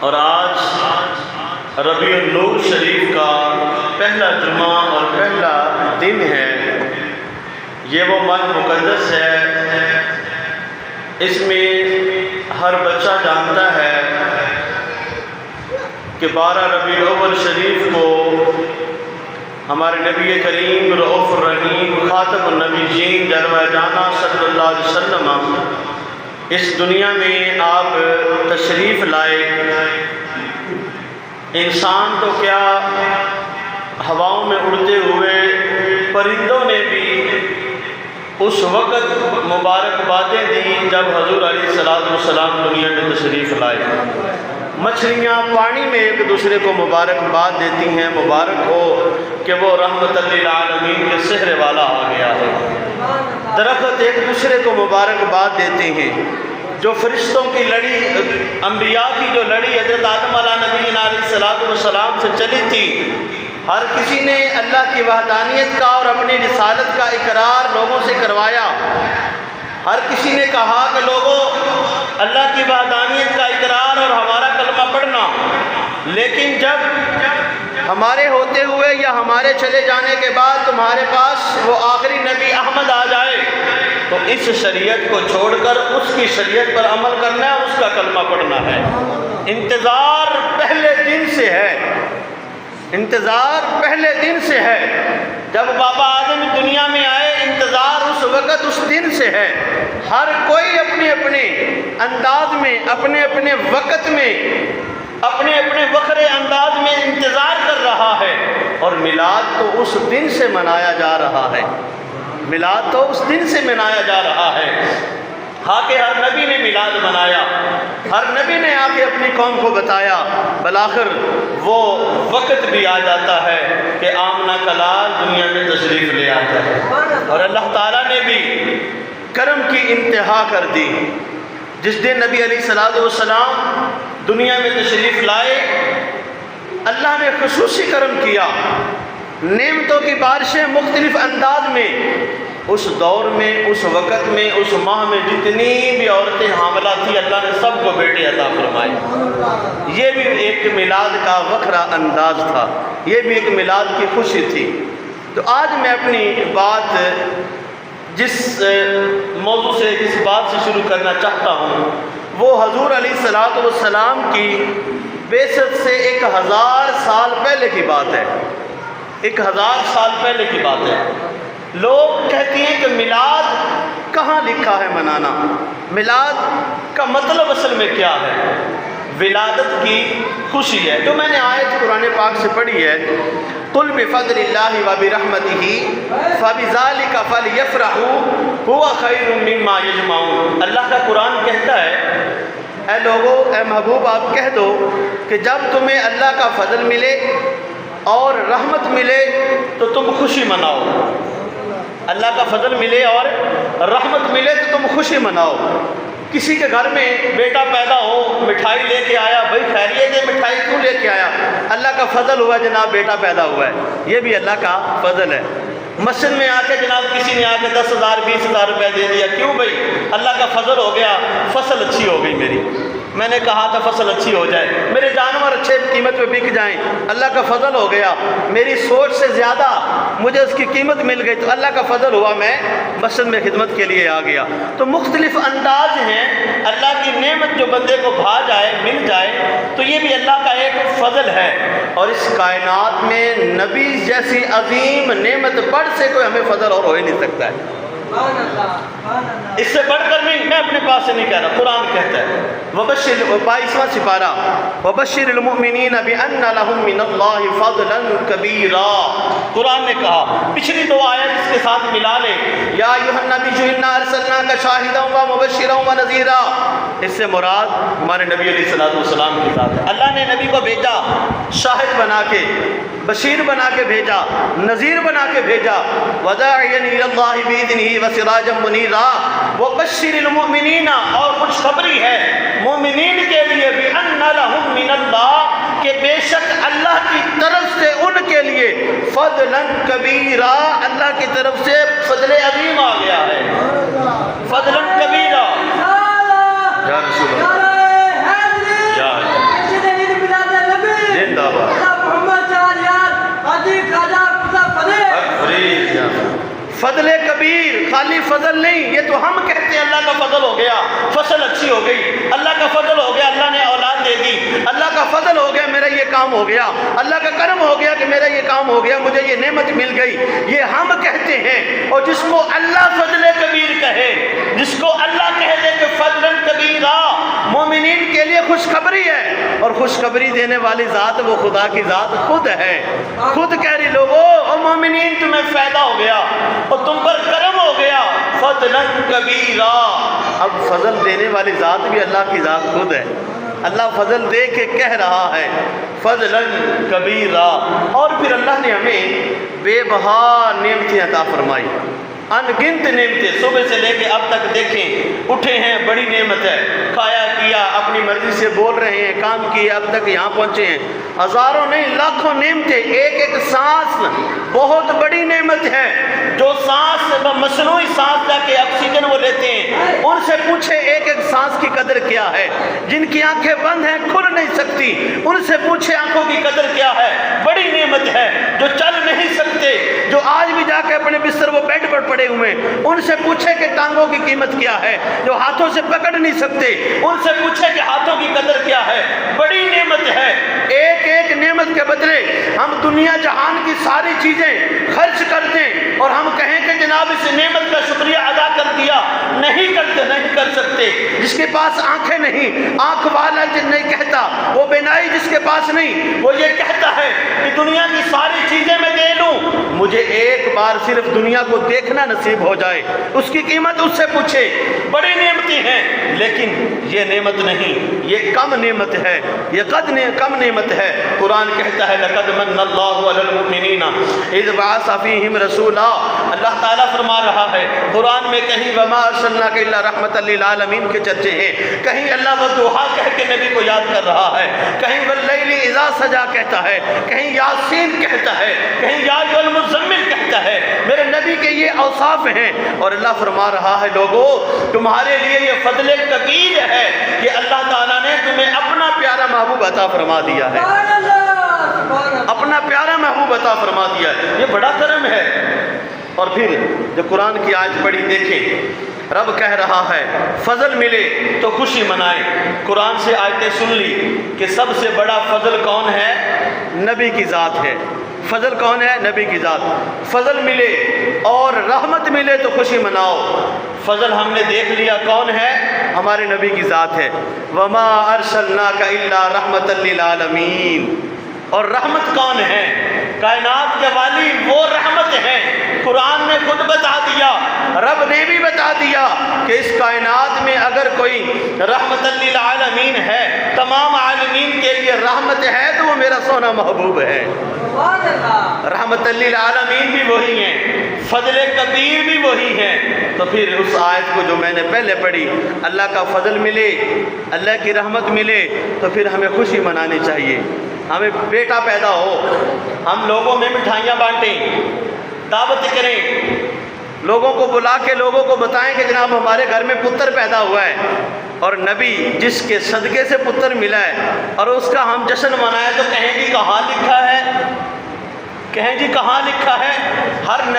اور آج ربیع النور شریف کا پہلا جمعہ اور پہلا دن ہے۔ یہ وہ ماہ مقدس ہے، اس میں ہر بچہ جانتا ہے کہ 12 ربیع الاول شریف کو ہمارے نبی کریم رؤوف الرحیم خاتم النبیین جلوہ جانا صلی اللہ علیہ وسلم اس دنیا میں آپ تشریف لائے۔ انسان تو کیا، ہواؤں میں اڑتے ہوئے پرندوں نے بھی اس وقت مبارکبادیں دی جب حضور علیہ السلام دنیا میں تشریف لائے۔ مچھلیاں پانی میں ایک دوسرے کو مبارکباد دیتی ہیں، مبارک ہو کہ وہ رحمت للعالمین کے سحر والا آ گیا ہے۔ درخت ایک دوسرے کو مبارکباد دیتے ہیں۔ جو فرشتوں کی لڑی، انبیاء کی جو لڑی حضرت آدم علیہ نبی علیہ السلام سے چلی تھی، ہر کسی نے اللہ کی وحدانیت کا اور اپنی رسالت کا اقرار لوگوں سے کروایا۔ ہر کسی نے کہا کہ لوگوں، اللہ کی وحدانیت کا اقرار اور ہمارا کلمہ پڑھنا، لیکن جب ہمارے ہوتے ہوئے یا ہمارے چلے جانے کے بعد تمہارے پاس وہ آخری نبی احمد آ جائے تو اس شریعت کو چھوڑ کر اس کی شریعت پر عمل کرنا ہے اور اس کا کلمہ پڑھنا ہے۔ انتظار پہلے دن سے ہے، انتظار پہلے دن سے ہے۔ جب بابا آدم دنیا میں آئے، انتظار اس وقت اس دن سے ہے۔ ہر کوئی اپنے اپنے انداز میں، اپنے اپنے وقت میں، اپنے اپنے وقرے انداز میں انتظار کر رہا ہے، اور میلاد تو اس دن سے منایا جا رہا ہے۔ میلاد تو اس دن سے منایا جا رہا ہے۔ ہاں کہ ہر نبی نے میلاد منایا، ہر نبی نے آ کے اپنی قوم کو بتایا۔ بالآخر وہ وقت بھی آ جاتا ہے کہ آمنہ کا لال دنیا میں تشریف لے آتا ہے، اور اللہ تعالیٰ نے بھی کرم کی انتہا کر دی۔ جس دن نبی علیہ السلام دنیا میں تشریف لائے، اللہ نے خصوصی کرم کیا۔ نعمتوں کی بارشیں مختلف انداز میں اس دور میں، اس وقت میں، اس ماہ میں جتنی بھی عورتیں حاملہ تھیں، اللہ نے سب کو بیٹے عطا فرمائے۔ یہ بھی ایک میلاد کا وکھرا انداز تھا، یہ بھی ایک میلاد کی خوشی تھی۔ تو آج میں اپنی بات جس موضوع سے، جس بات سے شروع کرنا چاہتا ہوں، وہ حضور علیہ السلام کی بعثت سے 1000 سال پہلے کی بات ہے۔ 1000 سال پہلے کی بات ہے۔ لوگ کہتی ہیں کہ میلاد کہاں لکھا ہے منانا، میلاد کا مطلب اصل میں کیا ہے؟ ولادت کی خوشی ہے۔ جو میں نے آیت قرآن پاک سے پڑھی ہے، قُلْ بِفَضْلِ اللَّهِ وَبِرَحْمَتِهِ فَبِذَلِكَ فَلْيَفْرَحُوا هُوَ خَيْرٌ مِّمَّا يَجْمَعُونَ۔ اللہ کا قرآن کہتا ہے، اے لوگو، اے محبوب، آپ کہہ دو کہ جب تمہیں اللہ کا فضل ملے اور رحمت ملے تو تم خوشی مناؤ۔ اللہ کا فضل ملے اور رحمت ملے تو تم خوشی مناؤ۔ کسی کے گھر میں بیٹا پیدا ہو، مٹھائی لے کے آیا، بھائی خیریت ہے، مٹھائی کیوں لے کے آیا؟ اللہ کا فضل ہوا جناب، بیٹا پیدا ہوا ہے، یہ بھی اللہ کا فضل ہے۔ مسجد میں آ کے جناب کسی نے آ کے 10,000 20,000 روپے دے دیا، کیوں بھائی؟ اللہ کا فضل ہو گیا، فصل اچھی ہو گئی میری، میں نے کہا تھا فصل اچھی ہو جائے، میرے جانور اچھے قیمت پہ بک جائیں، اللہ کا فضل ہو گیا، میری سوچ سے زیادہ مجھے اس کی قیمت مل گئی تو اللہ کا فضل ہوا، میں مسجد میں خدمت کے لیے آ گیا۔ تو مختلف انداز ہیں، اللہ کی نعمت جو بندے کو بھا جائے، مل جائے، تو یہ بھی اللہ کا ایک فضل ہے۔ اور اس کائنات میں نبی جیسی عظیم نعمت بڑھ سے کوئی ہمیں فضل اور ہو ہی نہیں سکتا ہے۔ اس سے بڑھ کر میں اپنے پاس سے نہیں کہہ رہا، قرآن کہتا ہے، وبشر 22واں سپارہ، وبشر المؤمنین بان لهم من اللہ فضلا کبیرا۔ قرآن نے کہا، پچھلی 2 آیت اس کے ساتھ ملا لے، یا ایھا النبی انا ارسلناک شاہدا ومبشرا ونذیرا۔ اس سے مراد ہمارے نبی علیہ السلام کی ذات ہے۔ اللہ نے نبی کو بھیجا، شاہد بنا کے، بشیر بنا کے بھیجا، نذیر بنا کے بھیجا، وداعیا الی اللہ باذنہ وسراجا منیرا وبشر المؤمنین، اور خوشخبری ہے مومنین کے لیے، بان لهم من اللہ، کہ بے شک اللہ کی طرف سے ان کے لیے فضلا کبیرا، اللہ کی طرف سے فضل عظیم آ گیا ہے، فضلا کبیرا۔ یا رسول اللہ، فضل نہیں، یہ تو ہم کہتے ہیں اللہ کا فضل ہو گیا، فصل اچھی ہو گئی، اللہ کا فضل ہو گیا، اللہ نے اولاد دے دی، اللہ کا فضل ہو گیا میرا یہ کام ہو گیا، اللہ کا کرم ہو گیا کہ میرا یہ کام ہو گیا، مجھے یہ نعمت مل گئی، یہ ہم کہتے ہیں۔ اور جس کو اللہ فضل کبیر کہے، جس کو اللہ کہہ دے کہ فضل کبیرہ، مومنین کے لیے خوشخبری ہے، اور خوشخبری دینے والی ذات وہ خدا کی ذات خود ہے، خود کہہ رہی لوگو او مومنین تمہیں فائدہ ہو گیا اور تم پر کرم ہو گیا، فضل کبیرہ۔ اب فضل دینے والی ذات بھی اللہ کی ذات خود ہے، اللہ فضل دے کے کہہ رہا ہے فضلا کبیرہ۔ اور پھر اللہ نے ہمیں بے بہا نعمتیں عطا فرمائی، ان گنت نعمتیں، صبح سے لے کے اب تک دیکھیں، اٹھے ہیں بڑی نعمت ہے، کھایا پیا اپنی مرضی سے بول رہے ہیں، کام کیے اب تک یہاں پہنچے ہیں، ہزاروں نہیں لاکھوں نعمتیں، ایک ایک سانس بہت بڑی نعمت ہے۔ جو سانس مصنوعی سانس جا کے آکسیجن وہ لیتے ہیں، ان سے پوچھے ایک ایک سانس کی قدر کیا ہے، جن کی آنکھیں بند ہیں کھل نہیں سکتی، ان سے پوچھے آنکھوں کی قدر کیا ہے، بڑی نعمت ہے۔ جو چل نہیں سکتے، جو آج بھی جا کے اپنے بستر وہ بیڈ پر پڑے ہوئے، ان سے پوچھے کہ ٹانگوں کی قیمت کیا ہے، جو ہاتھوں سے پکڑ نہیں سکتے، ان سے پوچھے کہ ہاتھوں کی قدر کیا ہے، بڑی نعمت ہے۔ ایک ایک نعمت کے بدلے ہم دنیا جہان کی ساری چیزیں خرچ کر دیں اور ہم کہیں کہ جناب اس نعمت کا شکریہ ادا کر دیا، نہیں کرتے، نہیں کر سکتے۔ جس کے پاس آنکھیں نہیں، آنکھ والا نہیں کہتا، وہ بینائی جس کے پاس نہیں، وہ یہ کہتا ہے کہ دنیا کی ساری چیزیں میں دے لوں، مجھے ایک بار صرف دنیا کو دیکھنا نصیب ہو جائے، اس کی قیمت اس سے پوچھے۔ بڑی نعمتیں ہیں لیکن یہ نعمت نہیں، یہ کم نعمت ہے، یہ کم نعمت ہے۔ قرآن کہتا ہے لقد من اللہ علی المؤمنین اذ بعث فیہم رسولا، اللہ تعالیٰ فرما رہا ہے قرآن میں کہیں وما ارسلناک الا رحمۃ للعالمین کے چرچے ہیں، کہیں اللہ والضحیٰ کہہ کے نبی کو یاد کر رہا ہے، کہیں واللیل اذا سجا کہتا ہے، کہیں یاسین کہتا ہے، کہیں یا ایھا المزمل کہتا ہے، میرے نبی کے یہ اوصاف ہیں۔ اور اللہ فرما رہا ہے لوگو تمہارے لیے یہ فضل کبیر ہے کہ اللہ تعالیٰ نے تمہیں اپنا پیارا محبوب عطا فرما دیا ہے، اپنا پیارا محبوب عطا فرما دیا ہے، یہ بڑا کرم ہے۔ اور پھر جو قرآن کی آیت پڑھی دیکھیں، رب کہہ رہا ہے فضل ملے تو خوشی منائیں۔ قرآن سے آیتیں سن لی کہ سب سے بڑا فضل کون ہے؟ نبی کی ذات ہے۔ فضل کون ہے؟ نبی کی ذات۔ فضل ملے اور رحمت ملے تو خوشی مناؤ۔ فضل ہم نے دیکھ لیا کون ہے؟ ہمارے نبی کی ذات ہے۔ وما ارسلناک الا رحمۃ للعالمین۔ اور رحمت کون ہے؟ کائنات کے والی وہ رحمت ہے۔ قرآن نے خود بتا دیا، رب نے بھی بتا دیا کہ اس کائنات میں اگر کوئی رحمت للعالمین ہے، تمام عالمین کے لیے رحمت ہے تو وہ میرا سونا محبوب ہے۔ رحمت للعالمین بھی وہی ہیں، فضل کبیر بھی وہی ہیں۔ تو پھر اس آیت کو جو میں نے پہلے پڑھی، اللہ کا فضل ملے، اللہ کی رحمت ملے تو پھر ہمیں خوشی منانی چاہیے۔ ہمیں بیٹا پیدا ہو، ہم لوگوں میں مٹھائیاں بانٹیں، دعوت کریں، لوگوں کو بلا کے لوگوں کو بتائیں کہ جناب ہمارے گھر میں پتر پیدا ہوا ہے، اور نبی جس کے صدقے سے پتر ملا ہے اور اس کا ہم جشن منائیں تو کہیں جی کہاں لکھا ہے، کہیں جی کہاں لکھا ہے؟ ہر